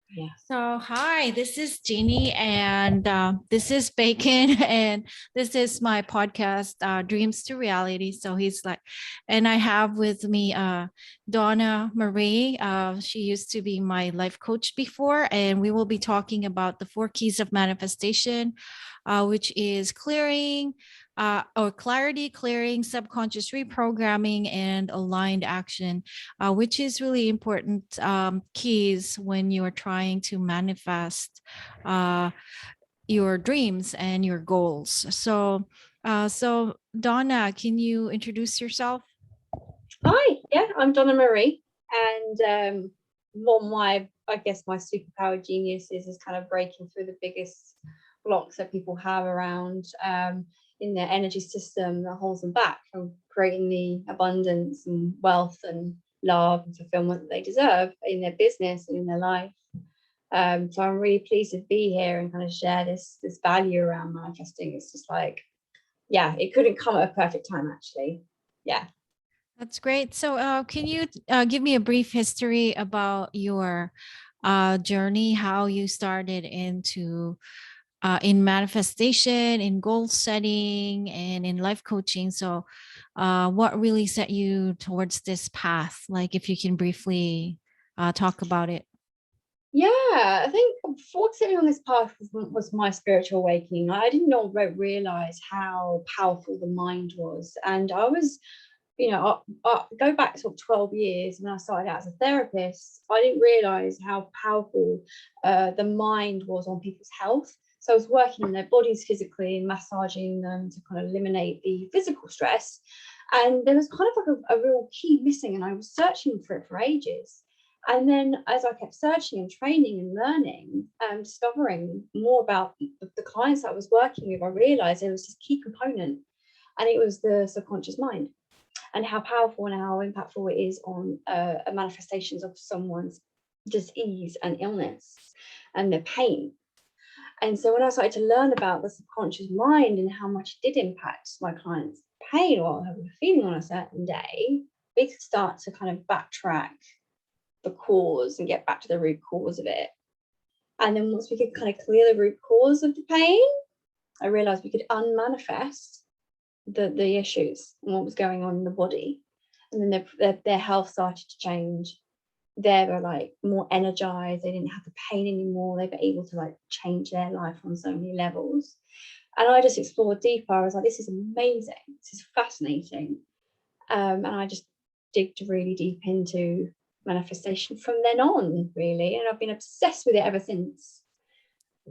Yeah. So, hi, this is Jeannie, and this is Bacon, and this is my podcast, Dreams to Reality. So, and I have with me Donna Marie. She used to be my life coach before, and we will be talking about the four keys of manifestation, which is or clarity, clearing, subconscious reprogramming, and aligned action, which is really important keys when you are trying to manifest uh, your dreams and your goals. So Donna, can you introduce yourself? Hi, yeah, I'm Donna Marie, and one of I guess, my superpower genius is kind of breaking through the biggest blocks that people have around in their energy system that holds them back from creating the abundance and wealth and love and fulfillment that they deserve in their business and in their life. So I'm really pleased to be here and kind of share this value around manifesting. It's just like, yeah, it couldn't come at a perfect time, actually. Yeah. That's great. So, can you give me a brief history about your journey, how you started in manifestation, in goal setting, and in life coaching? So, what really set you towards this path? Like, if you can briefly talk about it. Yeah, I think before sitting on this path was my spiritual awakening. I did not realize how powerful the mind was. And I was, I go back to 12 years when I started out as a therapist. I didn't realize how powerful the mind was on people's health. So I was working on their bodies physically and massaging them to kind of eliminate the physical stress. And there was kind of like a real key missing, and I was searching for it for ages. And then as I kept searching and training and learning and discovering more about the clients that I was working with, I realized there was this key component, and it was the subconscious mind, and how powerful and how impactful it is on manifestations of someone's disease and illness and their pain. And so when I started to learn about the subconscious mind and how much it did impact my clients' pain or how they were feeling on a certain day, we could start to kind of backtrack the cause and get back to the root cause of it. And then once we could kind of clear the root cause of the pain, I realized we could unmanifest the issues and what was going on in the body. And then their health started to change. They were like more energized. They didn't have the pain anymore. They were able to like change their life on so many levels. And I just explored deeper. I was like, this is amazing. This is fascinating. And I just digged really deep into manifestation from then on, really. And I've been obsessed with it ever since.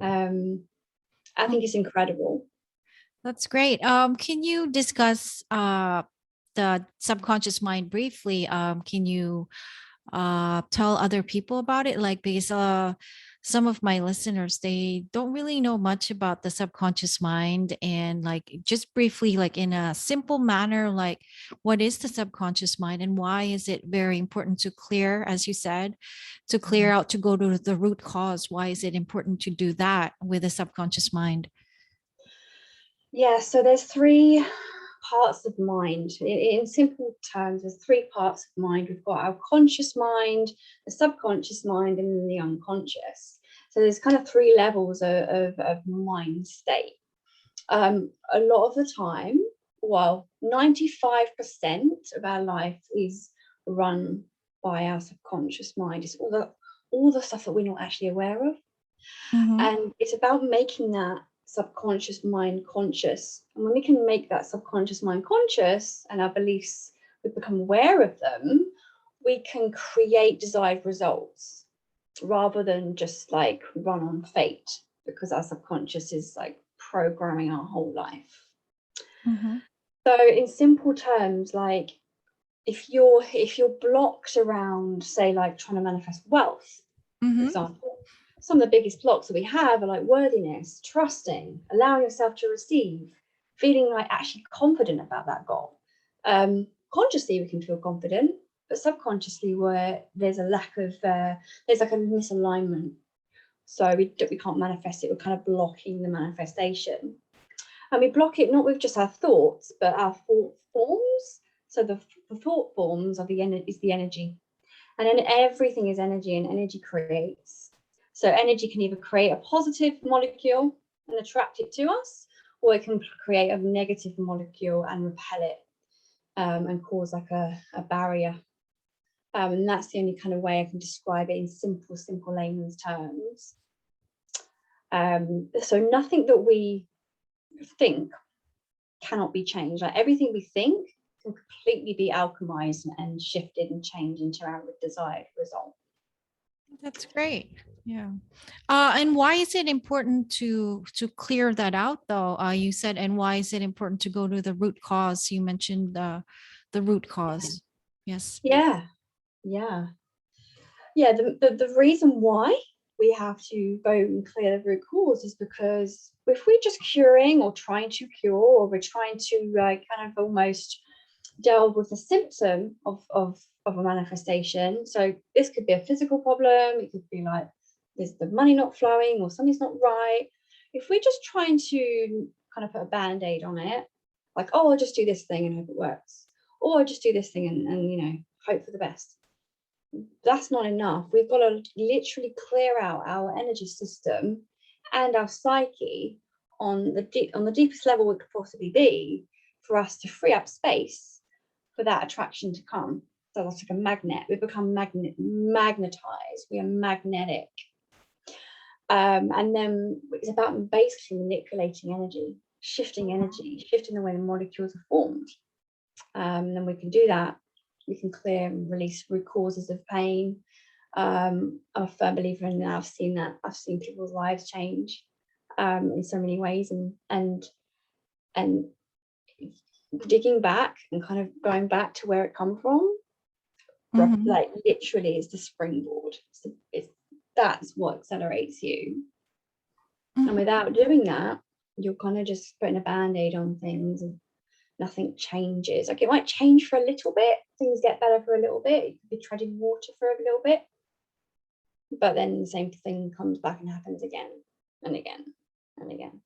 I think it's incredible. That's great. Can you discuss the subconscious mind briefly? Can you tell other people about it? Like, because some of my listeners, they don't really know much about the subconscious mind, and like just briefly, like in a simple manner, like what is the subconscious mind and why is it very important to clear, as you said, to clear out, to go to the root cause? Why is it important to do that with the subconscious mind? Yeah, so there's three parts of mind. In simple terms, there's three parts of mind. We've got our conscious mind, the subconscious mind, and then the unconscious. So there's kind of three levels of mind state. A lot of the time, well, 95% of our life is run by our subconscious mind. It's all the stuff that we're not actually aware of. Mm-hmm. And it's about making that subconscious mind conscious. And when we can make that subconscious mind conscious and our beliefs, we become aware of them, we can create desired results rather than just like run on fate, because our subconscious is like programming our whole life. Mm-hmm. So in simple terms, like if you're blocked around, say, like trying to manifest wealth, for Mm-hmm. example, some of the biggest blocks that we have are like worthiness, trusting, allowing yourself to receive, feeling like actually confident about that goal. Consciously, we can feel confident, but subconsciously, where there's a lack of, there's like a misalignment. So we can't manifest it. We're kind of blocking the manifestation. And we block it not with just our thoughts, but our thought forms. So the thought forms are is the energy. And then everything is energy, and energy creates. So energy can either create a positive molecule and attract it to us, or it can create a negative molecule and repel it, and cause like a barrier. And that's the only kind of way I can describe it in simple layman's terms. So nothing that we think cannot be changed. Like everything we think can completely be alchemized and shifted and changed into our desired result. That's great. Yeah. And why is it important to clear that out though? You said, and why is it important to go to the root cause? You mentioned the root cause. Yes. Yeah. The reason why we have to go and clear the root cause is because if we're just curing or trying to cure, or we're trying to kind of almost delve with the symptom of a manifestation. So this could be a physical problem. It could be like there's the money not flowing or something's not right. If we're just trying to kind of put a band-aid on it, like, oh, I'll just do this thing and hope it works, or I'll just do this thing and hope for the best, that's not enough. We've got to literally clear out our energy system and our psyche on the deepest level it could possibly be, for us to free up space for that attraction to come. So that's like a magnet. We become magnetized. We are magnetic. And then it's about basically manipulating energy, shifting the way the molecules are formed. And we can do that. We can clear and release root causes of pain. I'm a firm believer in that. I've seen that. I've seen people's lives change in so many ways, and digging back and kind of going back to where it come from, like literally is the springboard. That's what accelerates you. And without doing that, you're kind of just putting a band-aid on things and nothing changes. Like it might change for a little bit, things get better for a little bit, you could be treading water for a little bit, but then the same thing comes back and happens again and again and again.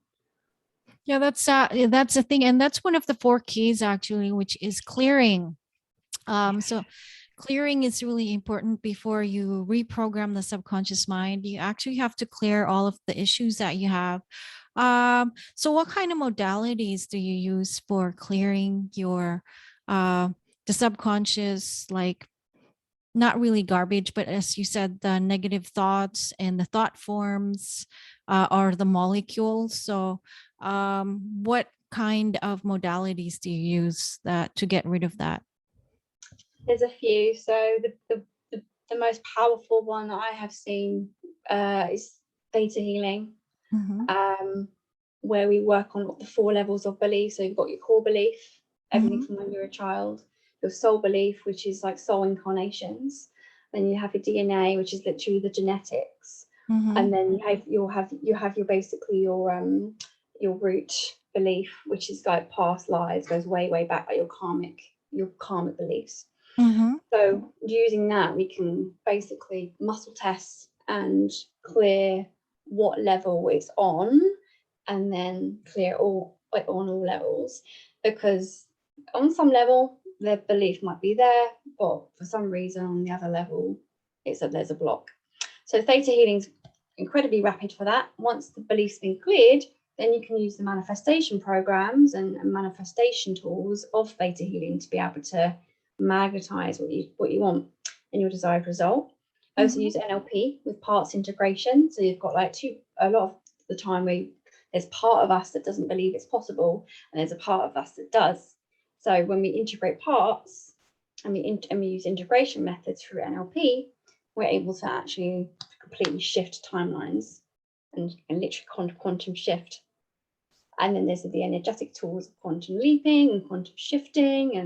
Yeah, that's the thing, and that's one of the 4 keys actually, which is clearing. So clearing is really important. Before you reprogram the subconscious mind, you actually have to clear all of the issues that you have. So what kind of modalities do you use for clearing your the subconscious, like not really garbage, but as you said, the negative thoughts and the thought forms are the molecules. So what kind of modalities do you use that to get rid of that? There's a few. So the most powerful one that I have seen is Theta Healing, where we work on the 4 levels of belief. So you've got your core belief, everything from when you're a child, your soul belief, which is like soul incarnations. Then you have your DNA, which is literally the genetics, and then you have your basically your root belief, which is like past lives, goes way back, like your karmic beliefs. So using that, we can basically muscle test and clear what level it's on, and then clear all on all levels, because on some level the belief might be there, but for some reason on the other level there's a block. So Theta Healing's incredibly rapid for that. Once the belief's been cleared, then you can use the manifestation programs and manifestation tools of Theta Healing to be able to magnetize what you want in your desired result. I also use NLP with parts integration. So you've got like a lot of the time there's part of us that doesn't believe it's possible, and there's a part of us that does. So when we integrate parts and we use integration methods through NLP, we're able to actually completely shift timelines and literally quantum shift. And then there's the energetic tools of quantum leaping and quantum shifting,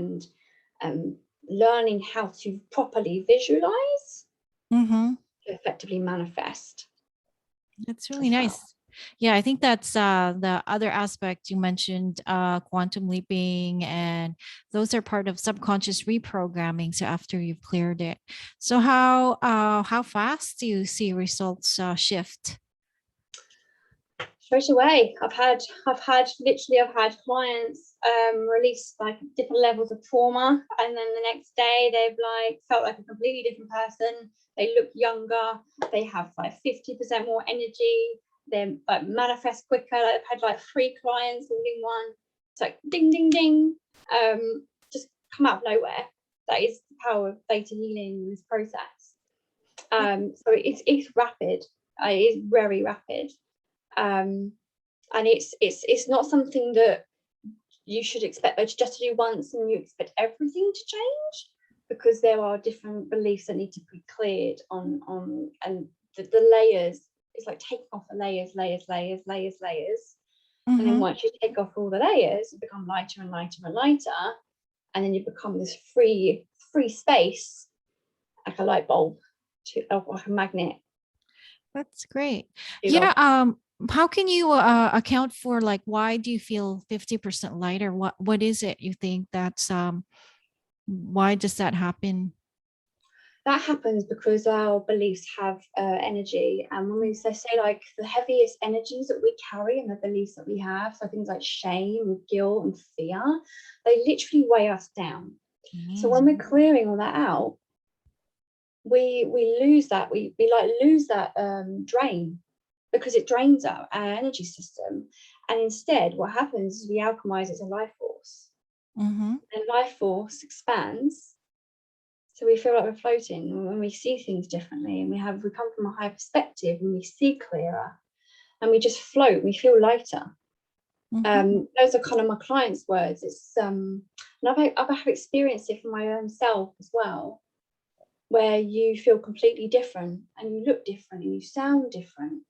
and learning how to properly visualize to effectively manifest. That's really nice. Yeah, I think that's the other aspect you mentioned, quantum leaping, and those are part of subconscious reprogramming. So after you've cleared it, so how fast do you see results shift? Straight away. I've had clients released like different levels of trauma, and then the next day they've like felt like a completely different person. They look younger, they have like 50% more energy, they like manifest quicker. Like, I've had like 3 clients all in one. It's like ding ding ding, just come out of nowhere. That is the power of Theta Healing in this process. So it's rapid. It is very rapid, and it's not something that you should expect just to do once and you expect everything to change, because there are different beliefs that need to be cleared on and the layers. It's like taking off the layers. And then once you take off all the layers, you become lighter and lighter and lighter, and then you become this free space, like a light bulb, like a magnet. That's great. Yeah. How can you account for, like, why do you feel 50% lighter? What is it you think that's why does that happen? That happens because our beliefs have energy, and when we say like the heaviest energies that we carry and the beliefs that we have, so things like shame and guilt and fear, they literally weigh us down. So when we're clearing all that out, we lose that, we like lose that drain, because it drains our energy system. And instead what happens is we alchemize it to life force, and life force expands. So we feel like we're floating when we see things differently, and we come from a higher perspective, and we see clearer, and we just float. We feel lighter. Those are kind of my clients' words. It's and I've experienced it for my own self as well, where you feel completely different, and you look different, and you sound different.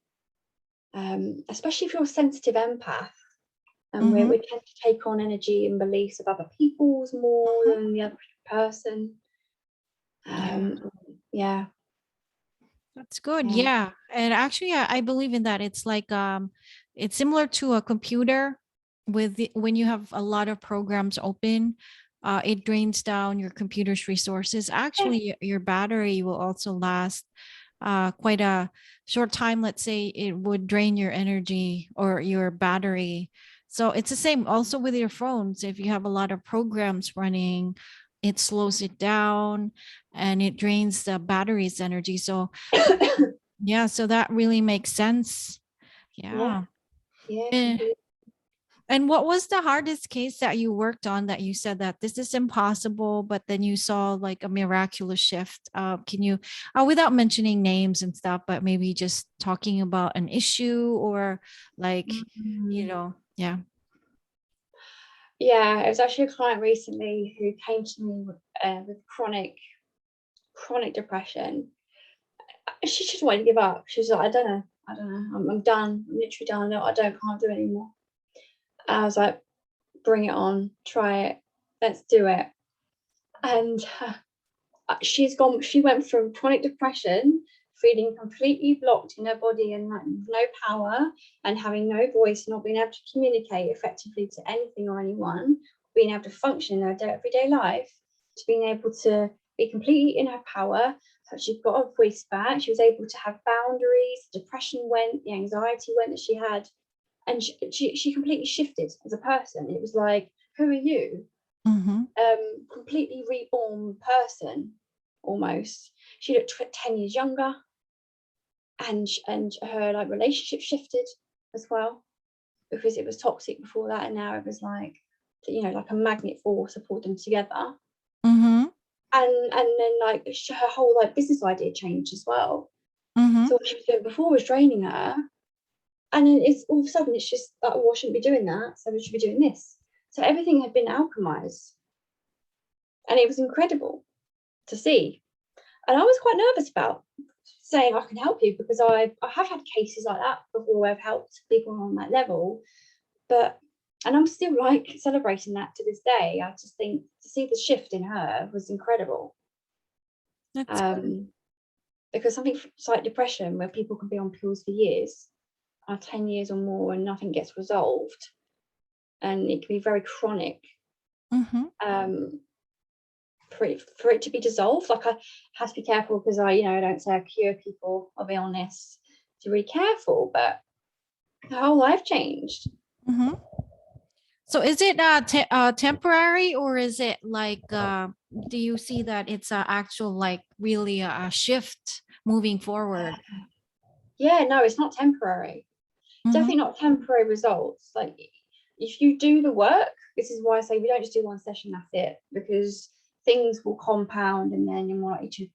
Especially if you're a sensitive empath, and we tend to take on energy and beliefs of other people's more than the other person. Yeah, that's good. Yeah. And actually, I believe in that. It's like it's similar to a computer when you have a lot of programs open, it drains down your computer's resources. Actually, your battery will also last quite a short time. Let's say it would drain your energy or your battery. So it's the same also with your phones. If you have a lot of programs running, it slows it down and it drains the battery's energy. So yeah, so that really makes sense. Yeah. And what was the hardest case that you worked on that you said that this is impossible, but then you saw like a miraculous shift? Can you, without mentioning names and stuff, but maybe just talking about an issue or like, yeah. Yeah, it was actually a client recently who came to me with chronic depression. She just wanted to give up. She was like, I don't know, I'm done. I'm literally done. No, can't do it anymore. I was like, bring it on, try it, let's do it. And she went from chronic depression, feeling completely blocked in her body and like no power and having no voice, not being able to communicate effectively to anything or anyone, being able to function in her everyday life, to being able to be completely in her power. So she got her voice back, she was able to have boundaries, depression went, the anxiety went that she had, and she completely shifted as a person. It was like, who are you? Completely reborn person, almost. She looked 10 years younger, and her like relationship shifted as well, because it was toxic before that, and now it was like, like a magnet force to pull them together. And then like her whole like business idea changed as well. So what she was doing before was draining her, and then it's all of a sudden it's just like, oh, I shouldn't be doing that, so we should be doing this. So everything had been alchemized, and it was incredible to see. And I was quite nervous about saying I can help you, because I have had cases like that before where I've helped people on that level, and I'm still like celebrating that to this day. I just think to see the shift in her was incredible. Because something like depression, where people can be on pills for years, 10 years or more, and nothing gets resolved, and it can be very chronic. For it to be dissolved, like I have to be careful, because I don't say I cure people of illness, to be careful, but the whole life changed. So is it temporary, or is it like do you see that it's a actual like really a shift moving forward? Yeah, no, it's not temporary. Mm-hmm. Definitely not temporary results. Like if you do the work, this is why I say we don't just do one session, that's it, because things will compound and then you're more likely to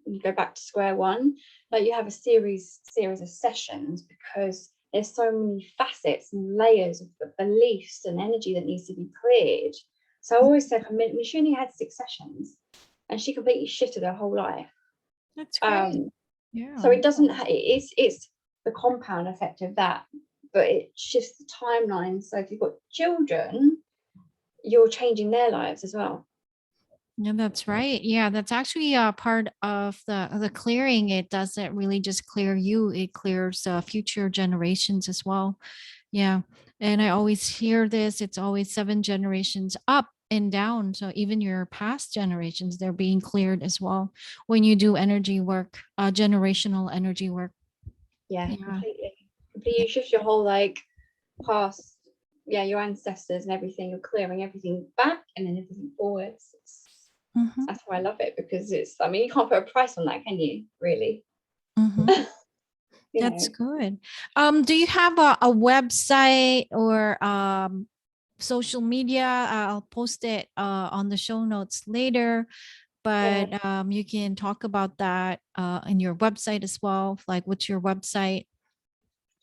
you go back to square one. Like you have a series of sessions because there's so many facets and layers of beliefs and energy that needs to be cleared. So I always say, she only had 6 sessions and she completely shifted her whole life. That's great. Yeah. So it doesn't it's the compound effect of that, but it shifts the timeline. So if you've got children, you're changing their lives as well. Yeah, that's right. Yeah, that's actually a part of the clearing. It doesn't really just clear you; it clears future generations as well. Yeah, and I always hear this. It's always 7 generations up and down. So even your past generations, they're being cleared as well when you do energy work, generational energy work. Yeah, Yeah. completely. You shift your whole like past, yeah, your ancestors and everything. You're clearing everything back and then everything forwards. Hmm. That's why I love it, because it's, I mean, you can't put a price on that, can you? Really? Hmm. You That's know. good. Do you have a website or social media? I'll post it on the show notes later, Yeah. but you can talk about that in your website as well. Like, what's your website?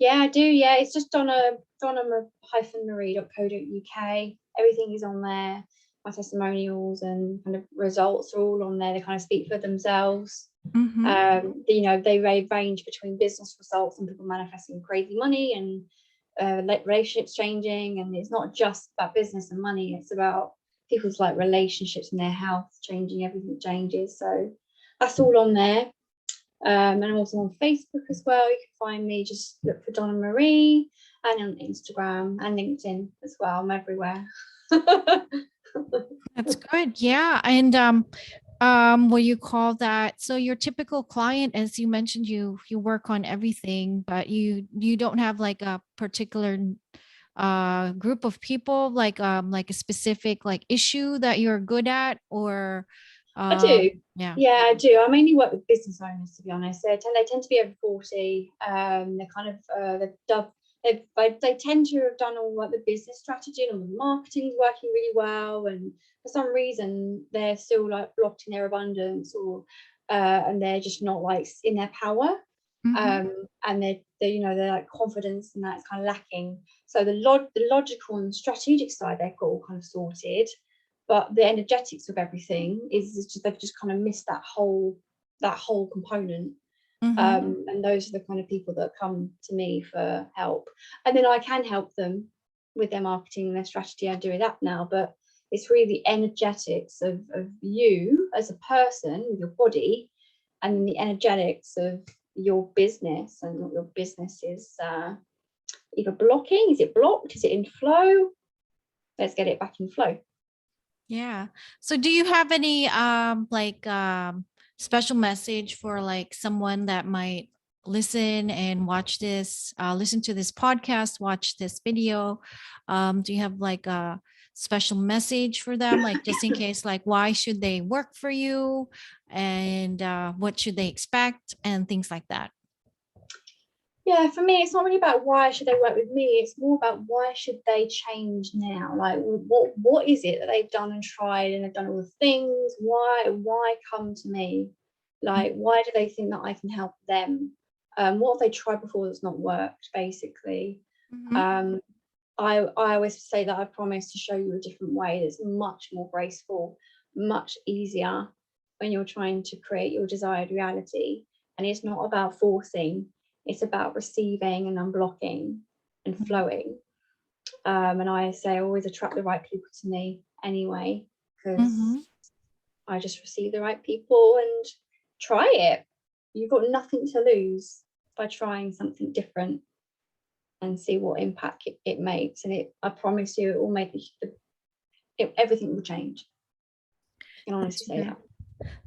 Yeah, I do. Yeah, it's just Donna-Marie.co.uk. Everything is on there. My testimonials and kind of results are all on there. They kind of speak for themselves. Mm-hmm. You know, they range between business results and people manifesting crazy money and relationships changing. And it's not just about business and money. It's about people's like relationships and their health changing. Everything changes. So that's all on there. And I'm also on Facebook as well. You can find me, just look for Donna Marie, and on Instagram and LinkedIn as well. I'm everywhere. That's good. Yeah. And what you call that? So your typical client, as you mentioned, you work on everything, but you don't have like a particular group of people, like a specific like issue that you're good at, or I do. yeah. Yeah, I do. I mainly work with business owners, to be honest. They tend to be over 40. They're kind of they tend to have done all like the business strategy and all the marketing is working really well, and for some reason they're still like blocked in their abundance, or and they're just not like in their power. Mm-hmm. And they're you know, their like confidence and that's kind of lacking. So the logical and strategic side they've got all kind of sorted, but the energetics of everything is just, they've just kind of missed that whole component. Mm-hmm. And those are the kind of people that come to me for help, and then I can help them with their marketing and their strategy. I do that now, but it's really the energetics of you as a person with your body, and then the energetics of your business and what your business is either blocking. Is it blocked? Is it in flow? Let's get it back in flow. Yeah. So do you have any special message for like someone that might listen and watch this, listen to this podcast, watch this video? Do you have like a special message for them, like just in case, like why should they work for you, and what should they expect and things like that? Yeah, for me, it's not really about why should they work with me. It's more about why should they change now? Like, what is it that they've done and tried and they've done all the things? Why come to me? Like, why do they think that I can help them? What have they tried before that's not worked? Basically, Mm-hmm. um, I always say that I promise to show you a different way that's much more graceful, much easier when you're trying to create your desired reality. And it's not about forcing, it's about receiving and unblocking and flowing. And I say I always attract the right people to me anyway, because Mm-hmm. I just receive the right people and try it. You've got nothing to lose by trying something different and see what impact it makes. And I promise you, it will make everything will change. I can honestly That's say great. that.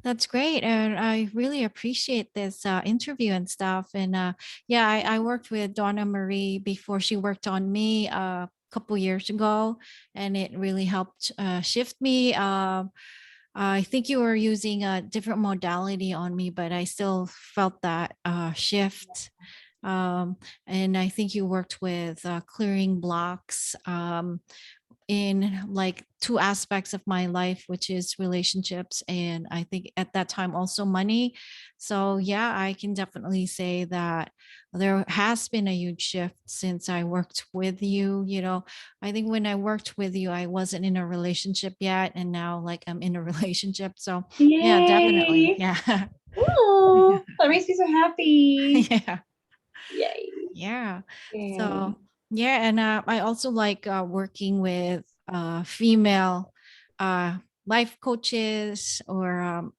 That's great. And I really appreciate this interview and stuff. And yeah, I worked with Donna Marie before she worked on me. couple years ago, and it really helped shift me. I think you were using a different modality on me, but I still felt that shift. Um, and I think you worked with clearing blocks in like two aspects of my life, which is relationships, and I think at that time also money. So yeah, I can definitely say that there has been a huge shift since I worked with you. I think when I worked with you, I wasn't in a relationship yet, and now like I'm in a relationship. So yeah, definitely. Yay! Yeah. Oh, that makes me so happy. Yeah. Yay. Yeah. Yay. So yeah, and I also like working with female uh, life coaches, or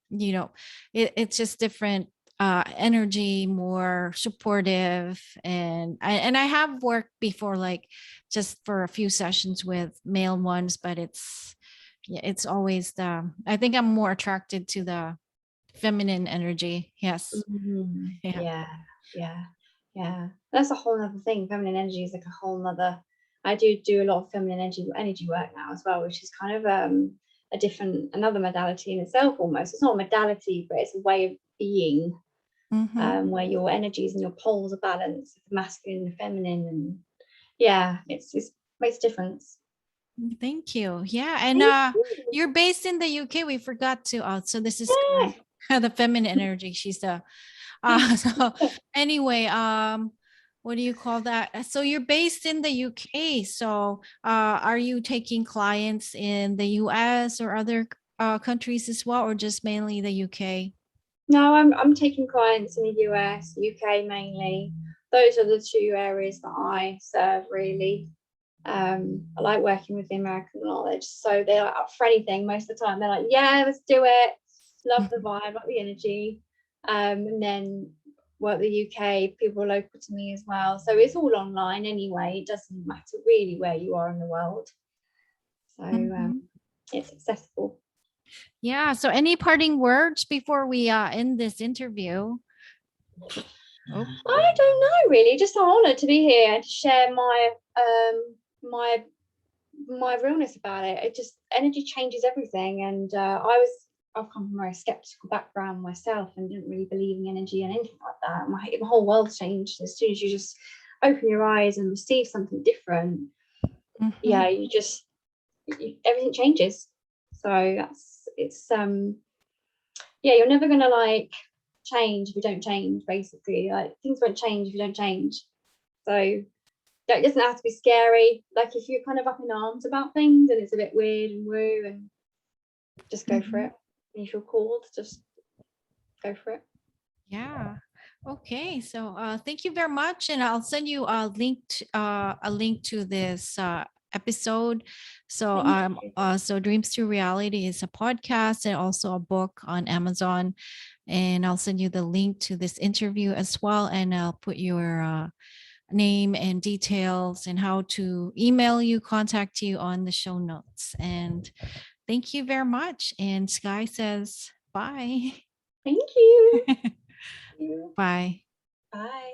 it's just different energy, more supportive, and I have worked before, like just for a few sessions with male ones, but it's always I think I'm more attracted to the feminine energy. Yes. Yeah. Yeah, yeah, yeah. That's a whole other thing. Feminine energy is like a whole nother. I do a lot of feminine energy work now as well, which is kind of another modality in itself almost. It's not a modality, but it's a way of being, Hmm. where your energies and your poles are balanced, the masculine and the feminine, and yeah, it's makes a difference. Thank you. Yeah. And Thank you. you're based in the UK. We forgot to so this is Yeah. the feminine energy. She's the so anyway, what do you call that? So you're based in the UK. So are you taking clients in the US or other countries as well, or just mainly the UK? No, I'm taking clients in the US, UK mainly. Those are the two areas that I serve really. I like working with the American knowledge. So they're like up for anything most of the time. They're like, yeah, let's do it. Love the vibe, love the energy. And then work the UK, people are local to me as well. So it's all online anyway. It doesn't matter really where you are in the world. So Mhm. it's accessible. Yeah. So any parting words before we end this interview? Oh. I don't know really. Just an honour to be here and to share my my realness about it. It just energy changes everything, and I've come from a very skeptical background myself and didn't really believe in energy and anything like that. My whole world changed as soon as you just open your eyes and receive something different. Mhm. Yeah, everything changes. So yeah, you're never gonna like change if you don't change. Basically, like things won't change if you don't change. So it doesn't have to be scary. Like if you're kind of up in arms about things and it's a bit weird and woo, and just go for Mhm. it. When you feel called, just go for it. Yeah. Okay. So thank you very much. And I'll send you a link to this episode. So Thank you. so Dreams to Reality is a podcast and also a book on Amazon. And I'll send you the link to this interview as well. And I'll put your name and details and how to email you, contact you on the show notes. And thank you very much. And Sky says bye. Thank you. Thank you. Bye. Bye.